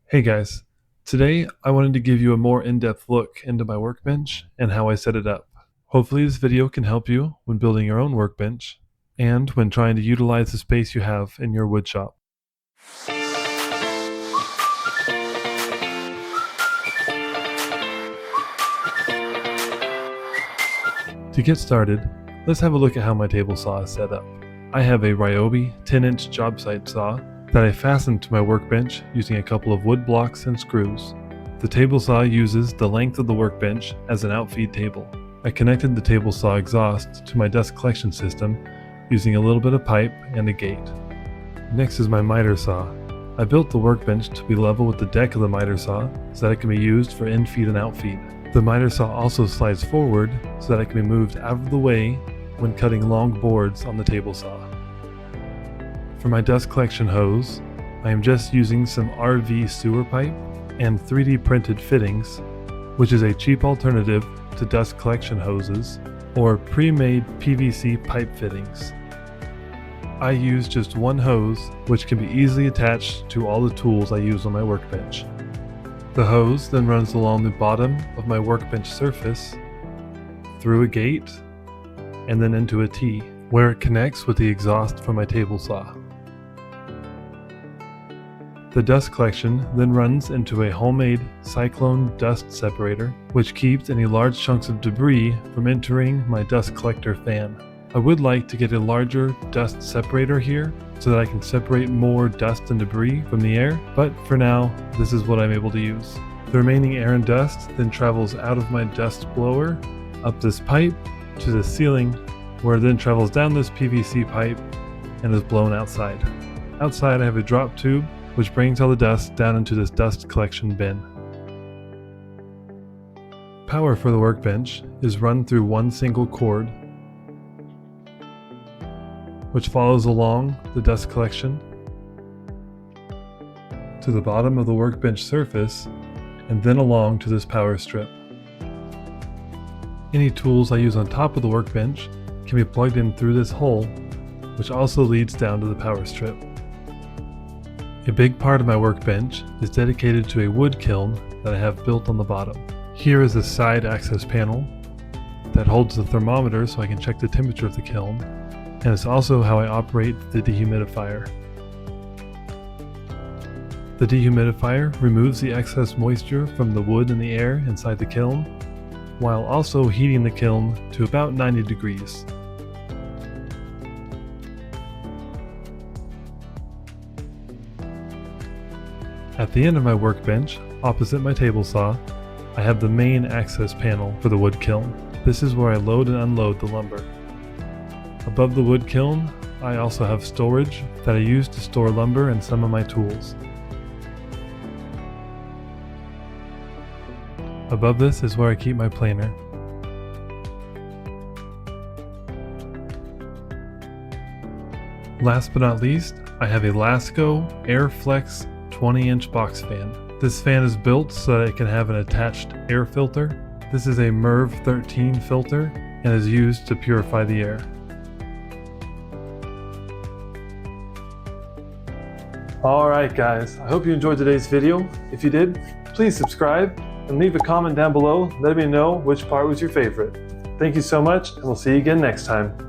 Hey guys, today I wanted to give you a more in-depth look into my workbench and how I set it up. Hopefully this video can help you when building your own workbench and when trying to utilize the space you have in your woodshop. To get started, let's have a look at how my table saw is set up. I have a Ryobi 10-inch job site saw that I fastened to my workbench using a couple of wood blocks and screws. The table saw uses the length of the workbench as an outfeed table. I connected the table saw exhaust to my dust collection system using a little bit of pipe and a gate. Next is my miter saw. I built the workbench to be level with the deck of the miter saw so that it can be used for infeed and outfeed. The miter saw also slides forward so that it can be moved out of the way when cutting long boards on the table saw. For my dust collection hose, I am just using some RV sewer pipe and 3D printed fittings, which is a cheap alternative to dust collection hoses or pre-made PVC pipe fittings. I use just one hose, which can be easily attached to all the tools I use on my workbench. The hose then runs along the bottom of my workbench surface, through a gate, and then into a T, where it connects with the exhaust from my table saw. The dust collection then runs into a homemade cyclone dust separator, which keeps any large chunks of debris from entering my dust collector fan. I would like to get a larger dust separator here so that I can separate more dust and debris from the air, but for now, this is what I'm able to use. The remaining air and dust then travels out of my dust blower, up this pipe, to the ceiling, where it then travels down this PVC pipe and is blown outside. Outside I have a drop tube which brings all the dust down into this dust collection bin. Power for the workbench is run through one single cord, which follows along the dust collection to the bottom of the workbench surface and then along to this power strip. Any tools I use on top of the workbench can be plugged in through this hole, which also leads down to the power strip. A big part of my workbench is dedicated to a wood kiln that I have built on the bottom. Here is a side access panel that holds the thermometer so I can check the temperature of the kiln, and it's also how I operate the dehumidifier. The dehumidifier removes the excess moisture from the wood and the air inside the kiln, while also heating the kiln to about 90 degrees. At the end of my workbench, opposite my table saw, I have the main access panel for the wood kiln. This is where I load and unload the lumber. Above the wood kiln, I also have storage that I use to store lumber and some of my tools. Above this is where I keep my planer. Last but not least, I have a Lasco Airflex 20-inch box fan. This fan is built so that it can have an attached air filter. This is a MERV 13 filter and is used to purify the air. Alright guys, I hope you enjoyed today's video. If you did, please subscribe and leave a comment down below letting me know which part was your favorite. Thank you so much, and we'll see you again next time.